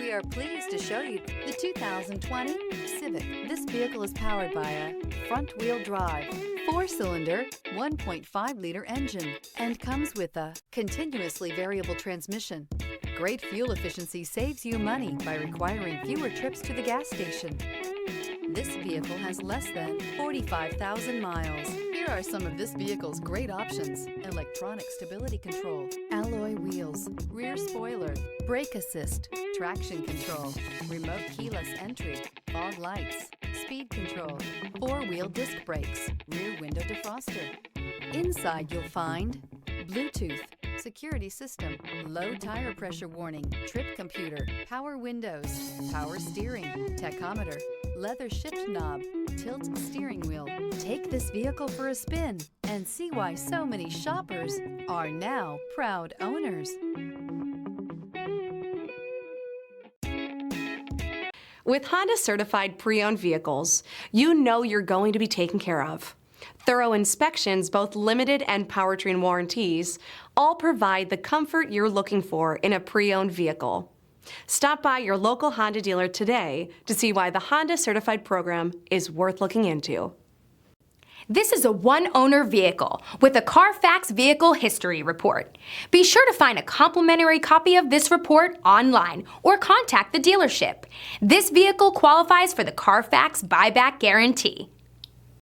We are pleased to show you the 2020 Civic. This vehicle is powered by a front-wheel drive, 4-cylinder, 1.5-liter engine, and comes with a continuously variable transmission. Great fuel efficiency saves you money by requiring fewer trips to the gas station. This vehicle has less than 45,000 miles. Here are some of this vehicle's great options: electronic stability control, alloy wheels, rear spoiler, brake assist, traction control, remote keyless entry, fog lights, speed control, 4-wheel disc brakes, rear window defroster. Inside you'll find Bluetooth, security system, low tire pressure warning, trip computer, power windows, power steering, tachometer, leather shift knob, tilt steering wheel. Take this vehicle for a spin and see why so many shoppers are now proud owners. With Honda certified pre-owned vehicles, you know you're going to be taken care of. Thorough inspections, both limited and powertrain warranties, all provide the comfort you're looking for in a pre-owned vehicle. Stop by your local Honda dealer today to see why the Honda Certified program is worth looking into. This is a one-owner vehicle with a Carfax Vehicle History Report. Be sure to find a complimentary copy of this report online or contact the dealership. This vehicle qualifies for the Carfax Buyback Guarantee.